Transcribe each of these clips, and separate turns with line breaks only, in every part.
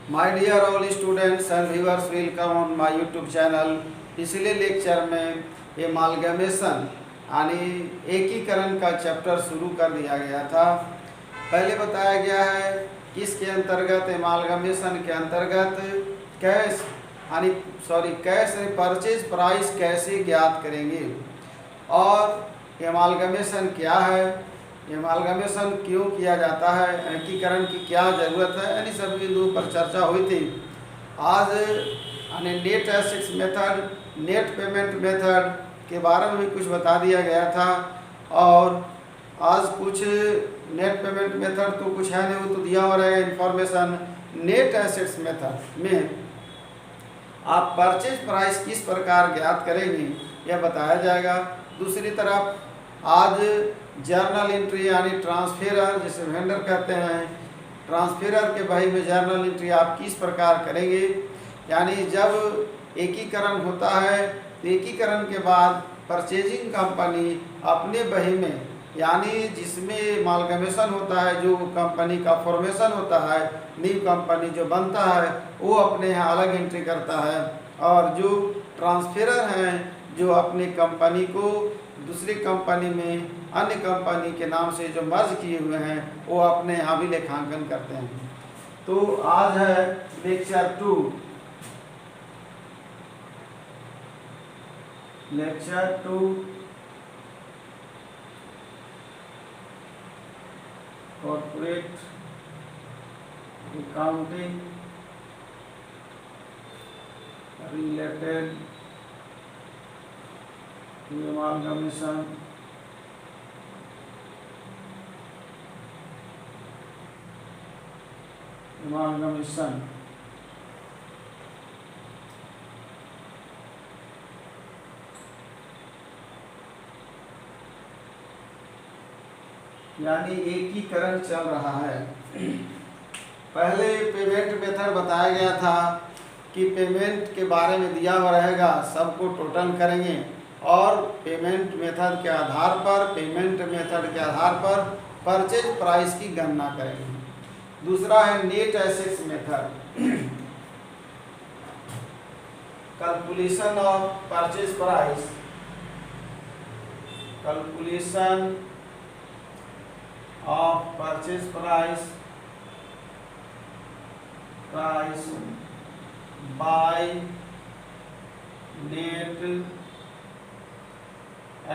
My dear all students and viewers, welcome on my YouTube channel. पिछले lecture में amalgamation यानी एकीकरण का चैप्टर शुरू कर दिया गया था। पहले बताया गया है किसके अंतर्गत, एमालगमेशन के अंतर्गत कैश परचेज प्राइस कैसे ज्ञात करेंगे और एमालगमेशन क्या है, एमालगमेशन क्यों किया जाता है, एकीकरण की क्या ज़रूरत है, यानी सभी बिंदुओं पर चर्चा हुई थी। आज यानी net assets method, net payment method के बारे में भी कुछ बता दिया गया था। और आज कुछ नेट पेमेंट मेथड तो कुछ है नहीं, वो तो दिया हुआ रहेगा इन्फॉर्मेशन। नेट एसेट्स मेथड में आप परचेज प्राइस किस प्रकार ज्ञात करेंगे यह बताया जाएगा। दूसरी तरफ आज जर्नल एंट्री यानी ट्रांसफेरर, जिसे वेंडर कहते हैं, ट्रांसफेरर के बही में जर्नल एंट्री आप किस प्रकार करेंगे। यानी जब एकीकरण होता है तो एकीकरण के बाद परचेजिंग कंपनी अपने बही में, यानी जिसमें एमालगमेशन होता है, जो कंपनी का फॉर्मेशन होता है, न्यू कंपनी जो बनता है, वो अपने यहाँ अलग एंट्री करता है। और जो ट्रांसफेरर हैं जो अपनी कंपनी को दूसरी कंपनी में अन्य कंपनी के नाम से जो मर्ज किए हुए हैं, वो अपने यहाँ भी लेखांकन करते हैं। तो आज है लेक्चर 2, कॉर्पोरेट अकाउंटिंग रिलेटेड एमालगमेशन यानी एकीकरण चल रहा है। पहले पेमेंट मेथड बताया गया था कि पेमेंट के बारे में दिया हुआ रहेगा, सबको टोटल करेंगे और पेमेंट मेथड के आधार पर परचेज प्राइस की गणना करेंगे। दूसरा है net assets method, calculation of purchase price, calculation of purchase price by net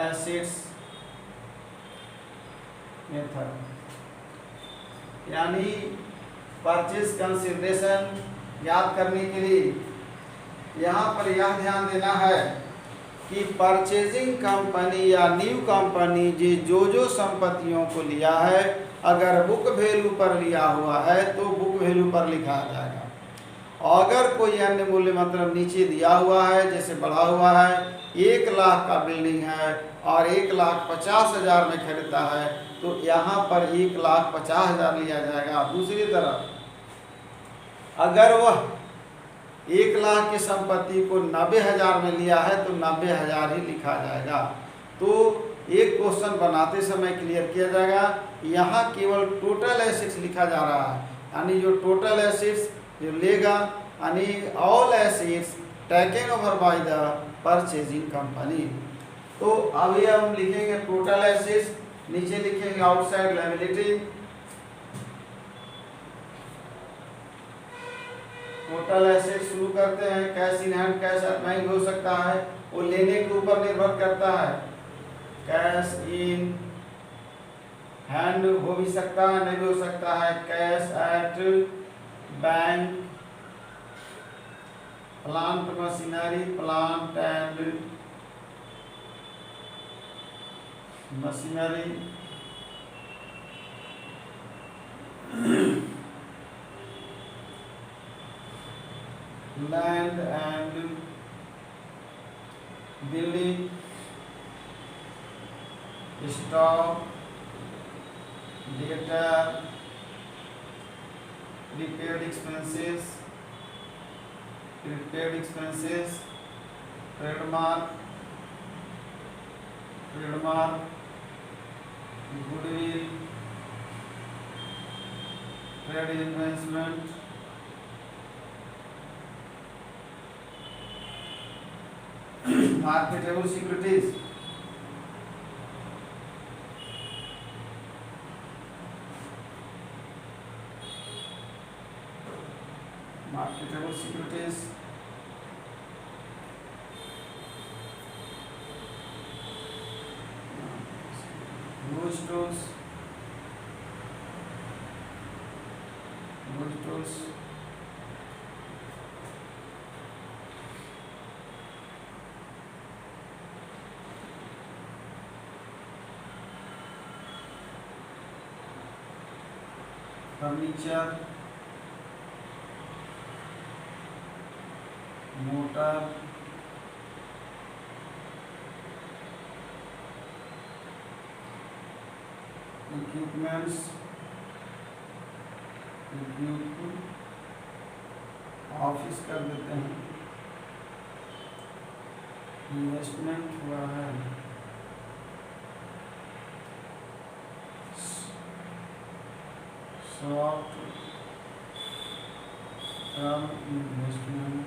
assets method। यानी परचेज कंसिडरेशन याद करने के लिए यहाँ पर यह ध्यान देना है कि परचेजिंग कंपनी या न्यू कंपनी जो संपत्तियों को लिया है, अगर बुक वैल्यू पर लिया हुआ है तो बुक वैल्यू पर लिखा जाएगा। अगर कोई अन्य मूल्य मतलब नीचे दिया हुआ है, जैसे बढ़ा हुआ है, 1 लाख का बिल्डिंग है और 1,50,000 में खरीदता है, तो यहाँ पर 1,50,000 लिया जाएगा। दूसरी तरफ अगर वह 1 लाख की संपत्ति को 90,000 में लिया है तो 90,000 ही लिखा जाएगा। तो एक क्वेश्चन बनाते समय क्लियर किया जाएगा, यहाँ केवल टोटल एसेट्स लिखा जा रहा है, यानी जो टोटल एसेट्स जो लेगा, यानी all assets taken over by the purchasing company. तो अभी हम लिखेंगे टोटल एसेट्स, नीचे लिखेंगे आउटसाइड लायबिलिटी, टोटल एसेट शुरू करते हैं। Cash in hand, cash at bank हो सकता है, वो लेने के ऊपर निर्भर करता है। कैश इन हैंड हो भी सकता है, नहीं भी हो सकता है। Cash at bank, plant machinery, plant and machinery, land and building, stock, data, prepaid expenses, trademark, goodwill, trade investment, marketable securities, marketable securities, goods tools, furniture, motor, equipments, office कर देते हैं, इन्वेस्टमेंट हुआ है, short term investment,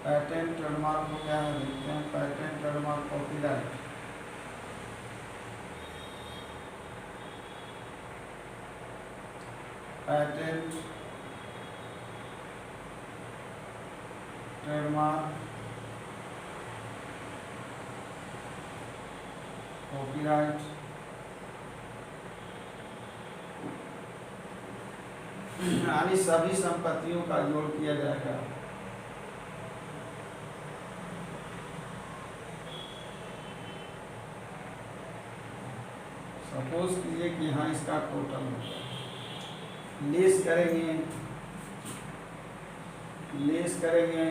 patent trademark को क्या है देखते हैं, patent trademark copyright, patent trademark copyright, यानी सभी संपत्तियों का जोड़ किया जाएगा। सपोज कीजिए कि हाँ इसका टोटल होगा, लेस करेंगे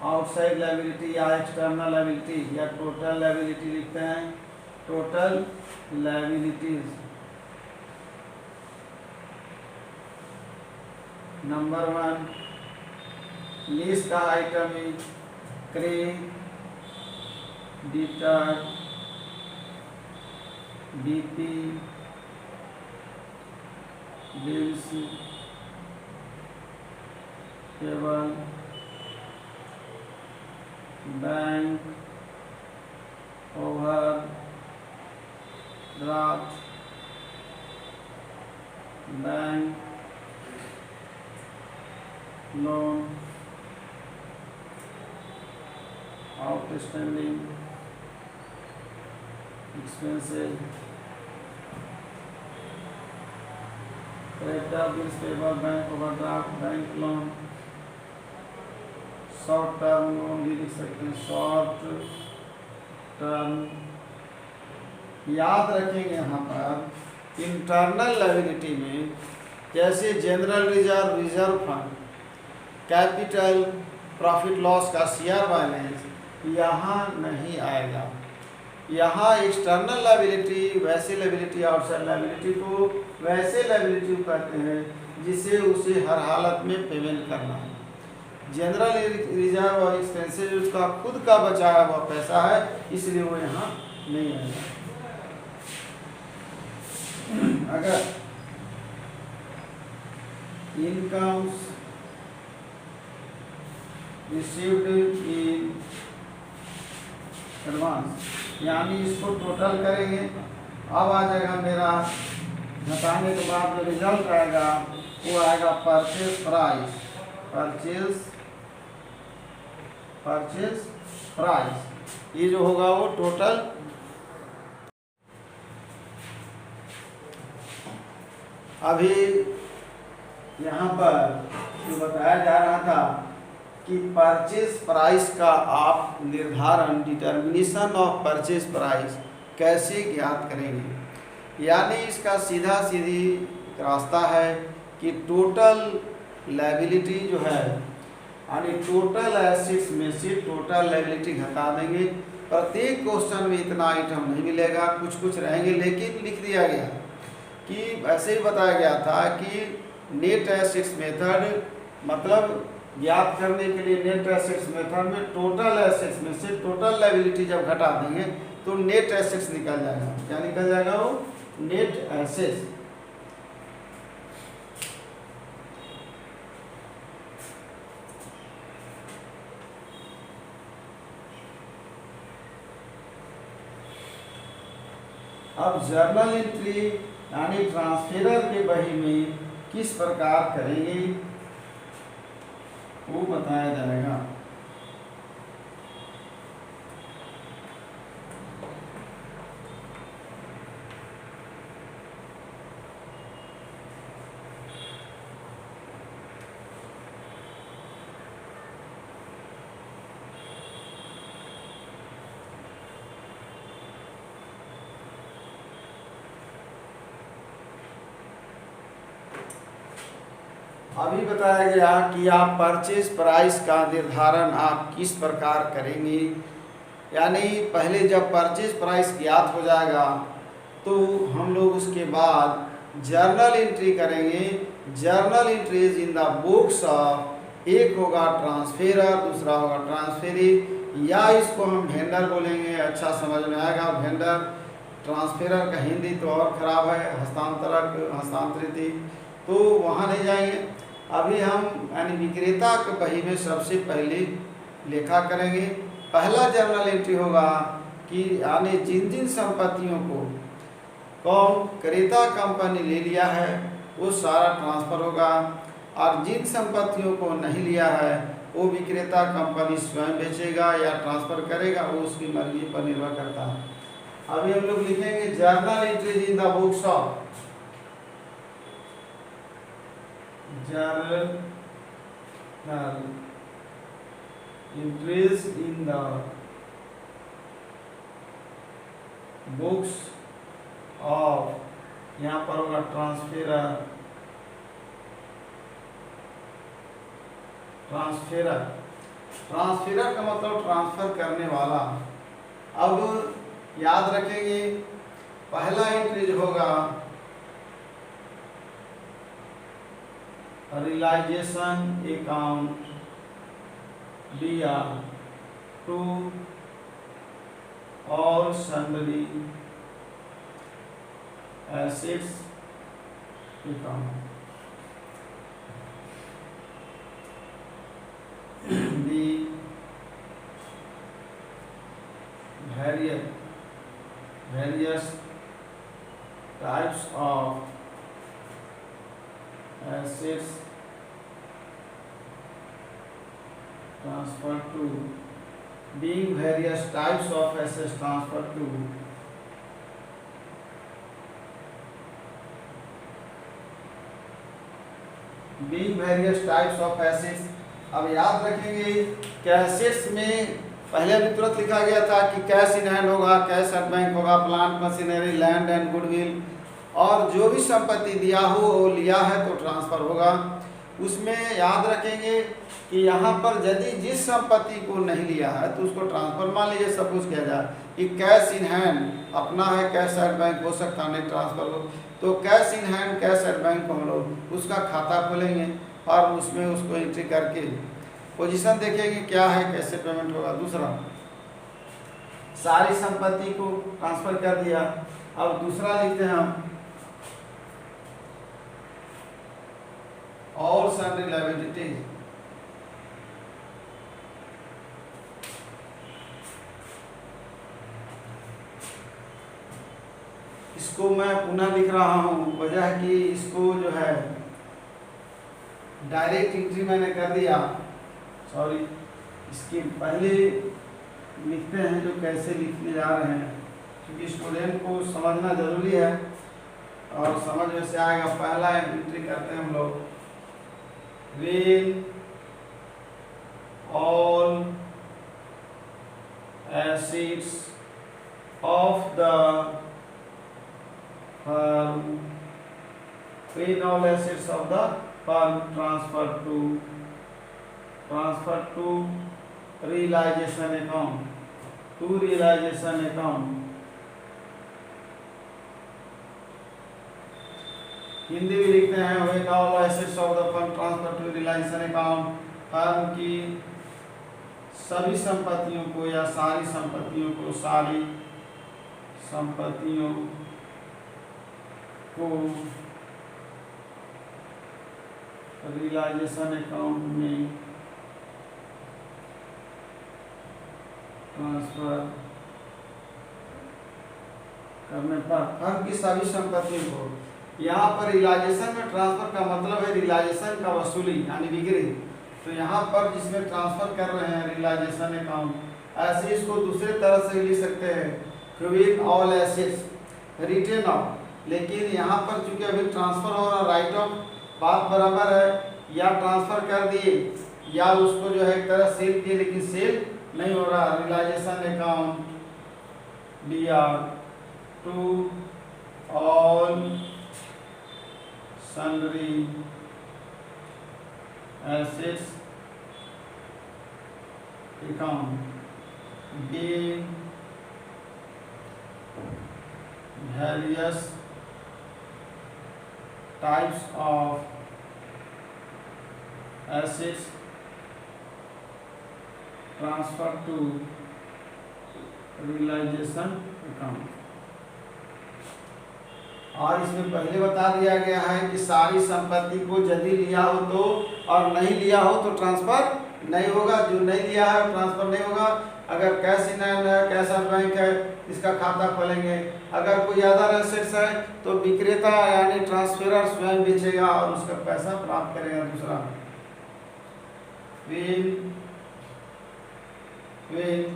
आउटसाइड लायबिलिटी या एक्सटर्नल लायबिलिटी या टोटल लायबिलिटी लिखते हैं, टोटल लायबिलिटीज। नंबर 1 लेस का आइटम है क्रेडिटर, बीपी, बिल्स, केवल, bank, overdraft, bank loan, outstanding expenses, creditor, bills payable, bank overdraft, bank loan, short term loan भी लिख सकते हैं, शॉर्ट टर्म। याद रखेंगे यहाँ पर इंटरनल लायबिलिटी में जैसे general reserve, reserve fund, capital, profit loss का शेयर बैलेंस यहाँ नहीं आएगा। यहाँ एक्सटर्नल लायबिलिटी वैसे लायबिलिटी, आउटसाइड लायबिलिटी को वैसे लायबिलिटी कहते हैं जिसे उसे हर हालत में पेमेंट करना है। जनरल रिजर्व और एक्सपेंसेस उसका खुद का बचाया हुआ पैसा है, इसलिए वो यहाँ नहीं आएगा। अगर इनकम्स रिसीव्ड इन एडवांस, यानी इसको टोटल करेंगे, अब आ जाएगा मेरा घटाने के बाद जो रिजल्ट आएगा वो आएगा परचेज प्राइस, परचेज प्राइस। ये जो होगा वो टोटल अभी यहाँ पर जो बताया जा रहा था कि परचेज प्राइस का आप निर्धारण, डिटर्मिनेशन ऑफ परचेज प्राइस कैसे ज्ञात करेंगे। यानी इसका सीधा सीधी रास्ता है कि टोटल लायबिलिटी जो है, यानी टोटल एसेट्स में से टोटल लायबिलिटी घटा देंगे। प्रत्येक क्वेश्चन में इतना आइटम नहीं मिलेगा, कुछ कुछ रहेंगे, लेकिन लिख दिया गया कि ऐसे ही बताया गया था कि नेट एसेट्स मेथड, मतलब ज्ञात करने के लिए नेट एसेट्स मेथड में टोटल एसेट्स में से टोटल लायबिलिटी जब घटा देंगे तो नेट एसेट्स निकल जाएगा। क्या निकल जाएगा? वो नेट एसेट्स। अब जर्नल एंट्री यानी ट्रांसफेरर के बही में किस प्रकार करेंगे वो बताया जाएगा। अभी बताया गया कि आप परचेज प्राइस का निर्धारण आप किस प्रकार करेंगे, यानी पहले जब परचेज प्राइस ज्ञात हो जाएगा तो हम लोग उसके बाद जर्नल एंट्री करेंगे। Journal entries in the books of, एक होगा ट्रांसफेरर, दूसरा होगा ट्रांसफेरी, या इसको हम वेंडर बोलेंगे, अच्छा समझ में आएगा। वेंडर, ट्रांसफेरर का हिंदी तो और ख़राब है, हस्तांतरक, हस्तांतरित, तो वहाँ नहीं जाएंगे। अभी हम यानी विक्रेता के बही में सबसे पहले लेखा करेंगे। पहला जर्नल एंट्री होगा कि यानी जिन जिन संपत्तियों को कौन क्रेता कंपनी ले लिया है वो सारा ट्रांसफ़र होगा, और जिन संपत्तियों को नहीं लिया है वो विक्रेता कंपनी स्वयं बेचेगा या ट्रांसफ़र करेगा, वो उसकी मर्जी पर निर्भर करता है। अभी हम लोग लिखेंगे journal entries in the books of, journal entries in the books of, यहाँ पर होगा ट्रांसफेरर, ट्रांसफेरर, ट्रांसफेरर का मतलब ट्रांसफर करने वाला। अब याद रखेंगे पहला एंट्री जो होगा realisation account DR to all sundry assets account, the various types of assets transferred to, being various types of assets transferred to being various types of assets। अब याद रखेंगे कि एसेट्स में पहले अभी तुरंत लिखा गया था कि कैश इन हैंड होगा, कैश एट बैंक होगा, plant machinery, land and goodwill, और जो भी संपत्ति दिया हो वो लिया है तो ट्रांसफ़र होगा। उसमें याद रखेंगे कि यहाँ पर यदि जिस संपत्ति को नहीं लिया है तो उसको ट्रांसफ़र, मान लीजिए सपोज किया जाए कि कैश इन हैंड अपना है, कैश एट बैंक हो सकता नहीं ट्रांसफ़र हो, तो cash in hand cash at bank को हम लोग उसका खाता खोलेंगे और उसमें उसको एंट्री करके पोजीशन देखेंगे क्या है, कैसे पेमेंट होगा। दूसरा, सारी संपत्ति को ट्रांसफ़र कर दिया। अब दूसरा लिखते हैं हम ऑल सन्ड्री लायबिलिटीज, इसको मैं पुनः लिख रहा हूँ, वजह है कि इसको जो है डायरेक्ट एंट्री मैंने कर दिया, सॉरी, इसके पहले लिखते हैं जो कैसे लिखने जा रहे हैं, क्योंकि स्टूडेंट को समझना ज़रूरी है और समझ में से आएगा। पहला एंट्री करते हैं हम लोग, when all assets of the firm, when all assets of the firm transferred to realization account, to realization account, Hindi भी लिखते हैं when all assets of the firm transferred to realization account, firm की सभी संपत्तियों को या सारी संपत्तियों को, सारी संपत्तियों को रियलाइजेशन अकाउंट में ट्रांसफर करने पर फर्म की सभी संपत्तियों को, यहाँ पर रियलाइजेशन में ट्रांसफर का मतलब है रियलाइजेशन का वसूली यानी बिक्री। तो यहाँ पर जिसमें ट्रांसफर कर रहे हैं रियलाइजेशन अकाउंट, ऐसे इसको दूसरे तरह से लिख सकते हैं quick all assets written off, लेकिन यहाँ पर चूंकि अभी ट्रांसफर हो रहा राइट ऑफ बात बराबर है, या ट्रांसफर कर दिए या उसको जो है एक तरह सेल किए लेकिन सेल नहीं हो रहा। Realisation account DR to all sundry assets account being various types of assets transferred to realization account। और इसमें पहले बता दिया गया है कि सारी संपत्ति को यदि लिया हो तो और नहीं लिया हो तो ट्रांसफर नहीं होगा। जो नहीं लिया है ट्रांसफर नहीं होगा। अगर कैश इन हैंड है, कैश ऑन बैंक है, इसका खाता खोलेंगे। अगर कोई अदर एसेट्स है तो विक्रेता यानी ट्रांसफरर स्वयं बेचेगा और उसका पैसा प्राप्त करेगा दूसरा। when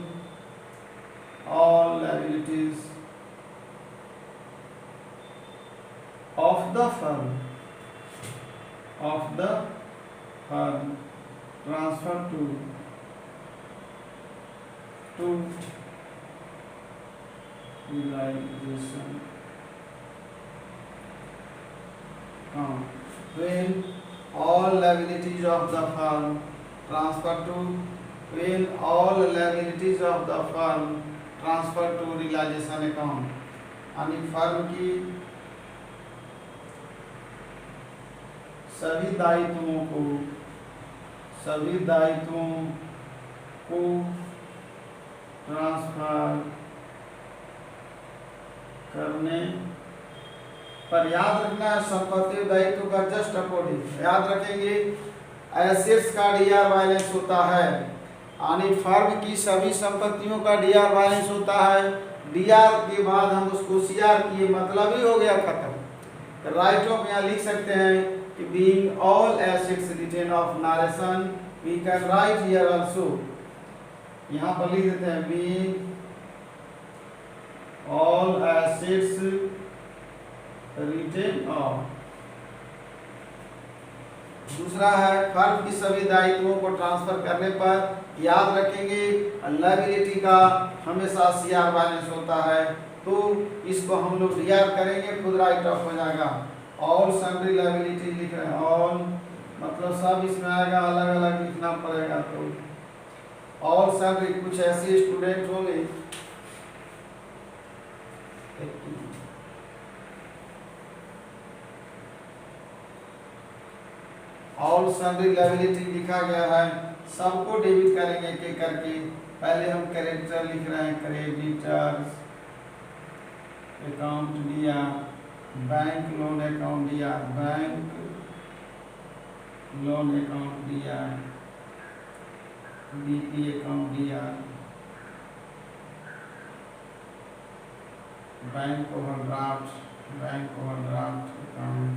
all liabilities of the firm transfer to realization account, when all liabilities of the firm transfer to realization account, यानी फर्म की सभी दायित्वों को ट्रांसफर करने पर, याद रखना है संपत्ति दायित्व का जस्ट अपोजिट याद रखेंगे। एसेट्स का DR बैलेंस होता है, यानी फर्म की सभी संपत्तियों का DR बैलेंस होता है। DR के बाद हम उसको CR किए, मतलब ही हो गया खत्म। राइट ऑफ यहाँ लिख सकते हैं कि being all assets written off narration, we can write here also, यहाँ पर लिख देते हैं being all assets written off। दूसरा है फर्म की सभी दायित्वों को ट्रांसफर करने पर, याद रखेंगे लायबिलिटी का हमेशा CR बैलेंस होता है, तो इसको हम लोग DR करेंगे, खुद राइट ऑफ हो जाएगा। ऑल सन्ड्री लायबिलिटी लिख रहे हैं, ऑल मतलब सब इसमें आएगा, अलग अलग लिखना पड़ेगा। तो ऑल सन्ड्री, कुछ ऐसे स्टूडेंट होंगे ऑल सन्ड्री लायबिलिटी लिखा गया है, सबको डेबिट करेंगे एक एक करके। पहले हम क्रेडिटर लिख रहे हैं, क्रेडिटर्स अकाउंट दिया, बैंक लोन अकाउंट दिया, बैंक लोन अकाउंट दिया, BP अकाउंट दिया, बैंक ओवरड्राफ्ट अकाउंट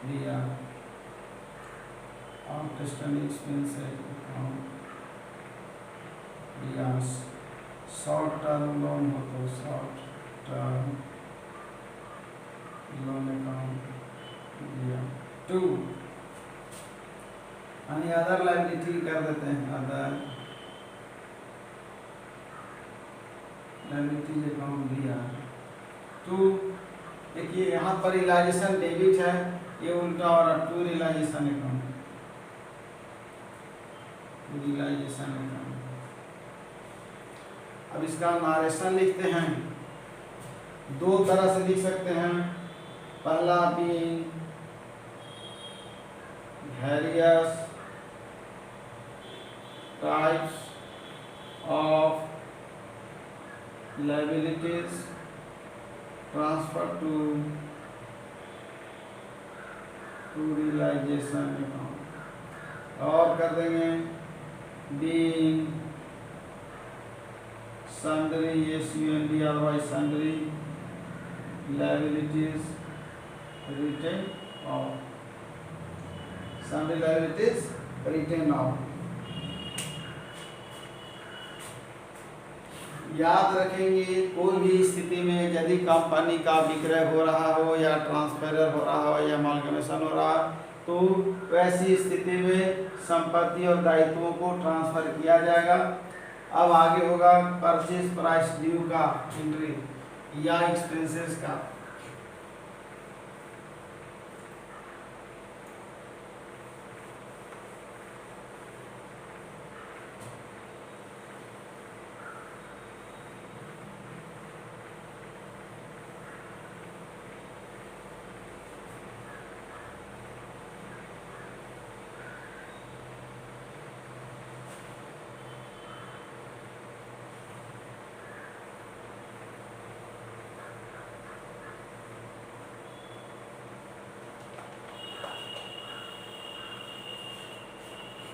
दिया, आउटस्टैंडिंग एक्सपेंस अकाउंट दिया, शॉर्ट टर्म लोन हो तो शॉर्ट टर्म लोन अकाउंट दिया। 2 यानी अदर लायबिलिटी कर देते हैं, अदर लायबिलिटी अकाउंट दिया। 2 देखिए यहाँ पर रियलाइजेशन डेबिट है, ये उल्टा हो रहा, to realisation account, realisation account. अब इसका नारेशन लिखते हैं, 2 तरह से लिख सकते हैं। पहला being various types of liabilities transferred to realization account, और कर देंगे being sundry, SUNDRY, sundry liabilities written off, sundry liabilities written off। याद रखेंगे कोई भी स्थिति में यदि कंपनी का विक्रय हो रहा हो या ट्रांसफर हो रहा हो या अमालगमेशन हो रहा है तो वैसी स्थिति में संपत्ति और दायित्वों को ट्रांसफर किया जाएगा। अब आगे होगा परचेज प्राइस ड्यू का एंट्री या एक्सपेंसेस का।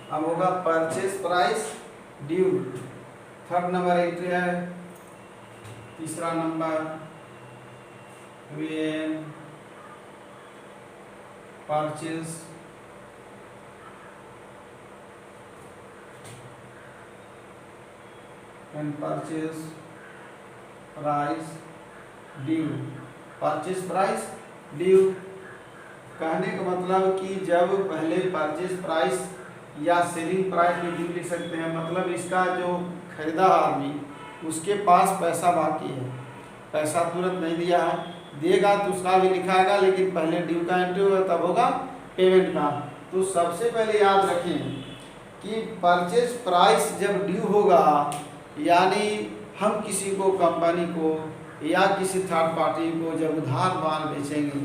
अब होगा purchase price due, third number entry है। तीसरा number when purchase price due. Purchase price due कहने का मतलब कि जब पहले परचेज प्राइस या सेलिंग प्राइस में ड्यू लिख सकते हैं, मतलब इसका जो खरीदा आदमी उसके पास पैसा बाकी है, पैसा तुरंत नहीं दिया है, देगा तो उसका भी लिखाएगा, लेकिन पहले ड्यू का एंट्री होगा तब होगा पेमेंट का। तो सबसे पहले याद रखें कि परचेज प्राइस जब ड्यू होगा यानी हम किसी को कंपनी को या किसी थर्ड पार्टी को जब उधार माल बेचेंगे,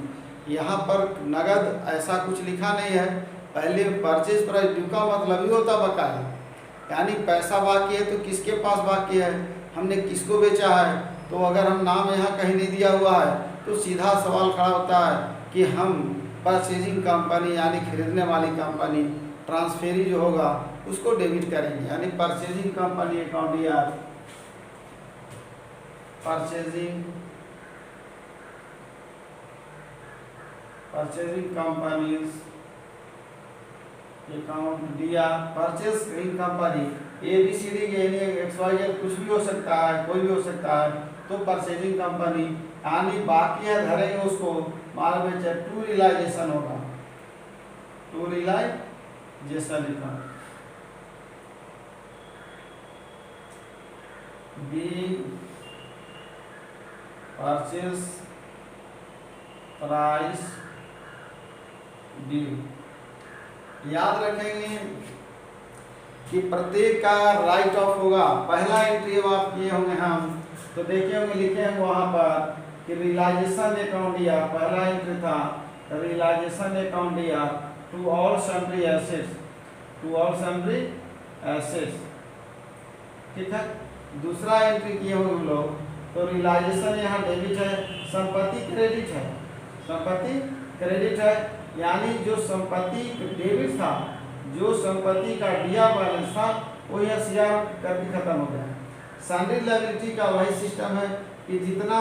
यहाँ पर नगद ऐसा कुछ लिखा नहीं है। पहले परचेज प्राइस ड्यू का मतलब ही होता बकाया, यानी पैसा बाकी है तो किसके पास बाकी है, हमने किसको बेचा है। तो अगर हम नाम यहाँ कहीं नहीं दिया हुआ है तो सीधा सवाल खड़ा होता है कि हम परचेजिंग कंपनी यानी खरीदने वाली कंपनी ट्रांसफेरी जो होगा उसको डेबिट करेंगे, यानी परचेजिंग कंपनी अकाउंट या परचेजिंग कंपनीज अकाउंट दिया। परचेजिंग कंपनी ABCD XYZ कुछ भी हो सकता है, कोई भी हो सकता है। तो परचेजिंग कंपनी यानी बाकी है धरेंगे उसको माल बेचे, टू रियलाइजेशन होगा, to realisation account be purchase price due. याद रखेंगे कि प्रत्येक का राइट ऑफ होगा। पहला एंट्री आप किए होंगे हम तो देखे होंगे, लिखे होंगे वहां पर कि रियलाइजेशन अकाउंट या पहला एंट्री था रियलाइजेशन अकाउंट या to all sundry assets, to all sundry assets, ठीक है। दूसरा एंट्री किए होंगे हम लोग तो रियलाइजेशन यहाँ डेबिट है, संपत्ति क्रेडिट है, संपत्ति क्रेडिट है, यानी जो संपत्ति डेबिट था, जो संपत्ति का दिया बैलेंस था वो SCR करके खत्म हो गया। सन्ड्री लायबिलिटी का वही सिस्टम है कि जितना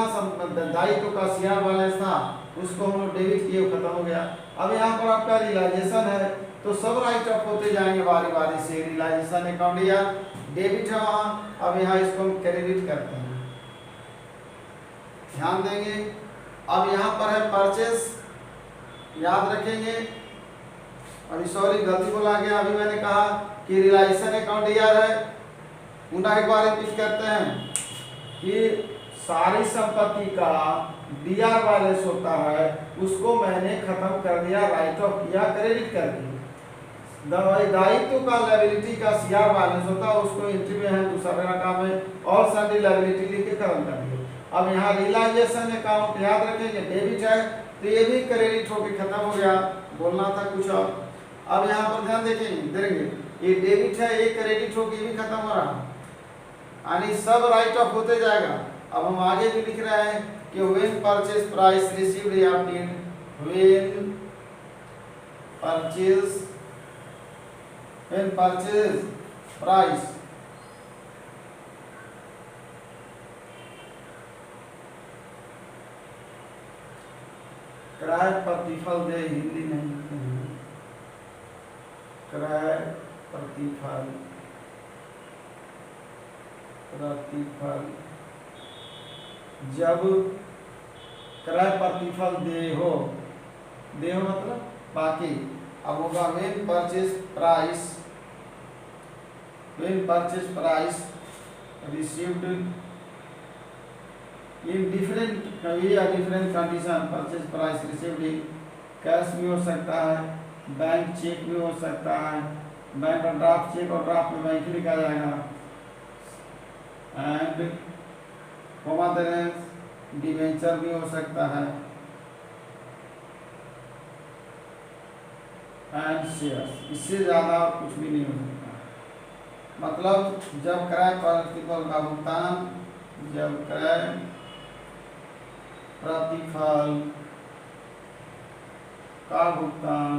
दायित्व का CR बैलेंस था उसको हम लोग डेबिट किए, खत्म हो गया। अब यहाँ पर आपका रियलाइजेशन है तो सब राइट ऑफ होते जाएंगे बारी बारी से। रियलाइजेशन अकाउंट या डेबिट है वहाँ, अब यहाँ इसको हम क्रेडिट करते हैं, ध्यान देंगे। अब यहाँ पर है परचेस, याद रखेंगे। अभी सॉरी गलती बोला गया, अभी मैंने कहा कि रियलाइजेशन अकाउंट यार है, पुनः एक बार रिपीट करते हैं कि सारी संपत्ति का DR बैलेंस होता है उसको मैंने खत्म कर दिया, राइट ऑफ किया, क्रेडिट कर दिया। दायित्व का लायबिलिटी का CR बैलेंस होता है उसको एंट्री में है दूसरा रकम में और सन्ड्री लायबिलिटी लिख के खत्म कर दिया। अब यहाँ रियलाइजेशन अकाउंट याद रखेंगे डेबिट है तो ये भी क्रेडिट होकर खत्म हो गया, बोलना था कुछ और। अब यहाँ पर ध्यान देंगे ये डेबिट है, ये क्रेडिट होकर ये भी खत्म हो रहा, यानी सब राइट ऑफ होते जाएगा। अब हम आगे भी लिख रहे हैं कि व्हेन परचेज प्राइस रिसीव्ड या पेड, व्हेन परचेज प्राइस क्रय प्रतिफल दे, हिंदी नहीं लिखते हैं, क्रय प्रतिफल, प्रतिफल जब क्रय प्रतिफल दे हो मतलब बाकी। अब होगा when purchase price, when purchase price received in different या different condition, purchase price received in cash भी हो सकता है, बैंक चेक भी हो सकता है, बैंक ड्राफ्ट, चेक और ड्राफ्ट में बैंक लिखा जाएगा, एंड कोमा डिवेंचर भी हो सकता है, एंड शेयर्स। इससे ज़्यादा कुछ भी नहीं हो सकता। मतलब जब क्रय प्रतिफल का भुगतान, जब क्रय प्रतिफल का भुगतान,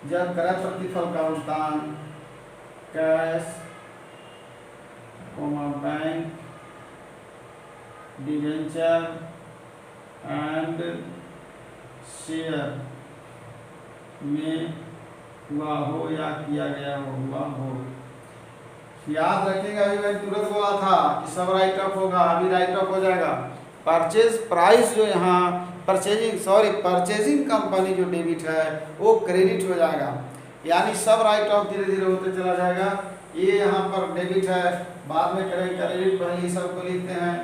जब क्रय प्रतिफल का भुगतान cash, bank, debenture and share में हुआ हो या किया गया हुआ हो। याद रखिएगा, अभी मैंने तुरंत बोला था कि सब राइट ऑफ होगा, अभी राइट ऑफ हो जाएगा। परचेज प्राइस जो यहाँ परचेजिंग कंपनी जो डेबिट है वो क्रेडिट हो जाएगा, यानी सब राइट ऑफ धीरे धीरे होते चला जाएगा। ये यहाँ पर डेबिट है, बाद में क्रेडिट, पहले सब को लिखते हैं।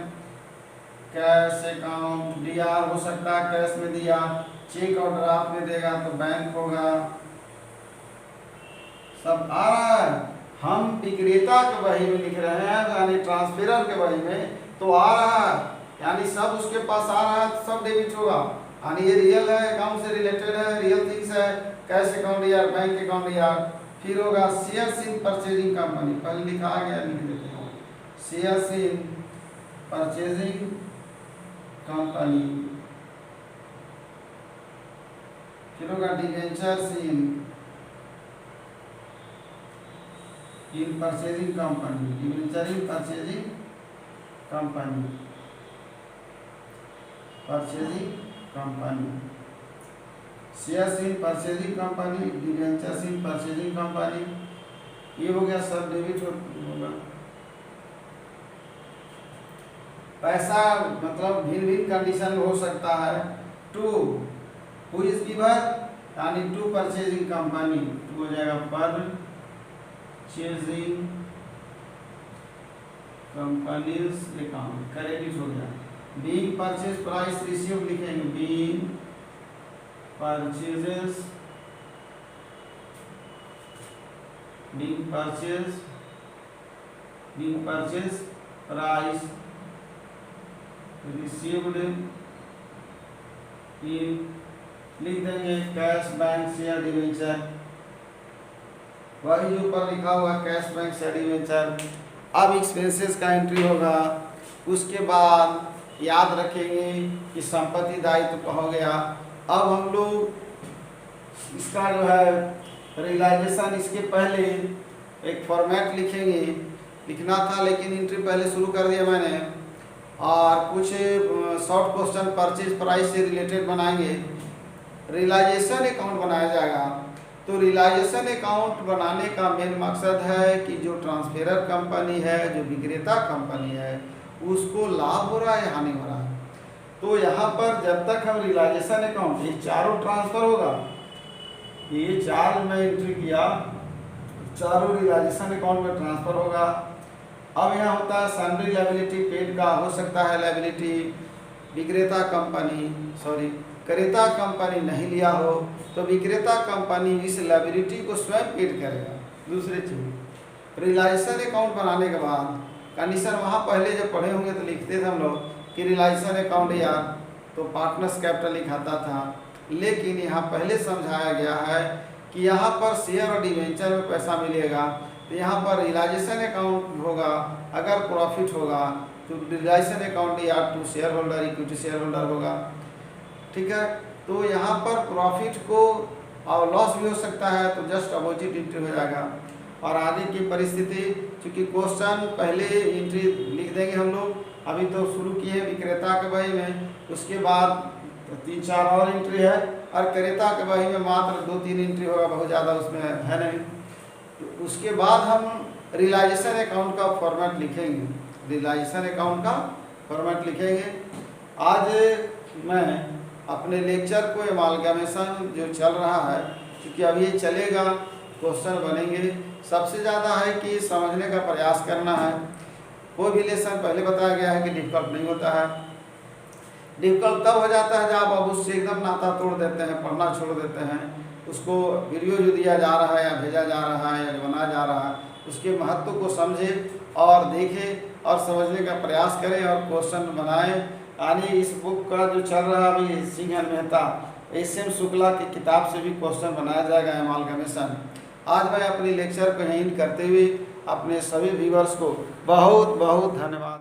कैश अकाउंट, डीआर हो सकता है कैश में दिया, चेक और ड्राफ्ट में देगा तो बैंक होगा। सब आ रहा है। हम विक्रेता के बही में लिख रहे हैं, यानी ट्रांसफेरर के बही में तो आ रहा है, यानी सब उसके पास आ रहा है तो सब डेबिट होगा। यानी ये रियल है, अकाउंट से रिलेटेड है, रियल थिंग्स है, कैश अकाउंट या बैंक अकाउंट या फिर होगा शेयर्स इन परचेजिंग कंपनी, पहले लिखा गया, लिख देते हैं शेयर्स इन परचेजिंग कंपनी, फिर होगा debentures in purchasing company, debenture in purchasing company, purchasing company, shares in purchasing company, debentures in purchasing company. ये हो गया, सब डेबिट होगा। पैसा मतलब भिन्न भिन्न कंडीशन में हो सकता है। टू हु इज गिवर, यानी टू परचेजिंग कंपनी, टू हो जाएगा परचेजिंग कंपनीज अकाउंट, क्रेडिट हो गया। बीइंग परचेज प्राइस रिसीव लिखेंगे, being purchases, being purchase price received इन, लिख देंगे कैश, बैंक, शेयर, डिवेंचर, वही जो ऊपर लिखा हुआ कैश, बैंक, शेयर, डिवेंचर। अब एक्सपेंसेस का एंट्री होगा। उसके बाद याद रखेंगे कि संपत्ति दायित्व हो गया। अब हम लोग इसका जो है रियलाइजेशन, इसके पहले एक फॉर्मेट लिखेंगे, लिखना था लेकिन एंट्री पहले शुरू कर दिया मैंने, और कुछ शॉर्ट क्वेश्चन परचेज प्राइस से रिलेटेड बनाएंगे। रियलाइजेशन अकाउंट बनाया जाएगा। तो रियलाइजेशन अकाउंट बनाने का मेन मकसद है कि जो ट्रांसफेरर कंपनी है, जो विक्रेता कंपनी है, उसको लाभ हो रहा है, हानि हो रहा है। तो यहाँ पर जब तक हम रियलाइजेशन अकाउंट, ये चारों ट्रांसफर होगा, ये चार मैं एंट्री किया, चारों रियलाइजेशन अकाउंट में ट्रांसफर होगा। अब यहाँ होता है सन्ड्री लायबिलिटी पेड का, हो सकता है लायबिलिटी विक्रेता कंपनी क्रेता कंपनी नहीं लिया हो तो विक्रेता कंपनी इस लायबिलिटी को स्वयं पेड करेगा। दूसरी चीज, रियलाइजेशन अकाउंट बनाने के बाद कंडीशन वहाँ पहले जब पढ़े होंगे तो लिखते थे हम लोग कि रियलाइजेशन अकाउंट या तो पार्टनर्स कैपिटल लिखाता था, लेकिन यहाँ पहले समझाया गया है कि यहाँ पर शेयर और डिवेंचर में पैसा मिलेगा, तो यहाँ पर रियलाइजेशन अकाउंट होगा। अगर प्रॉफिट होगा तो रियलाइजेशन अकाउंट या to share holder, equity share holder होगा। ठीक है, तो यहाँ पर प्रॉफिट को और लॉस भी हो सकता है, तो जस्ट अपोजिट एंट्री हो जाएगा। और आगे की परिस्थिति, चूँकि क्वेश्चन पहले एंट्री लिख देंगे हम लोग, अभी तो शुरू की है विक्रेता के बही में, उसके बाद 3-4 और एंट्री है, और क्रेता के बही में मात्र 2-3 एंट्री होगा, बहुत ज़्यादा उसमें है नहीं। तो उसके बाद हम रियलाइजेशन अकाउंट का फॉर्मेट लिखेंगे, रियलाइजेशन अकाउंट का फॉर्मेट लिखेंगे। आज मैं अपने लेक्चर को एमालगमेशन जो चल रहा है, क्योंकि अब ये चलेगा, क्वेश्चन बनेंगे, सबसे ज़्यादा है कि समझने का प्रयास करना है। कोई भी लेसन पहले बताया गया है कि डिफ़िकल्ट नहीं होता है। डिफ़िकल्ट तब हो जाता है जब आप उससे एकदम नाता तोड़ देते हैं, पढ़ना छोड़ देते हैं, उसको वीडियो जो दिया जा रहा है या भेजा जा रहा है या बनाया जा रहा है, उसके महत्व को समझें और देखें और समझने का प्रयास करें और क्वेश्चन बनाएं। यानी इस बुक का जो चल रहा है अभी, सिंह एंड मेहता, एस.एम. शुक्ला की किताब से भी क्वेश्चन बनाया जाएगा एमालगमेशन। आज मैं अपनी लेक्चर को यहीं करते हुए अपने सभी व्यूअर्स को बहुत बहुत धन्यवाद।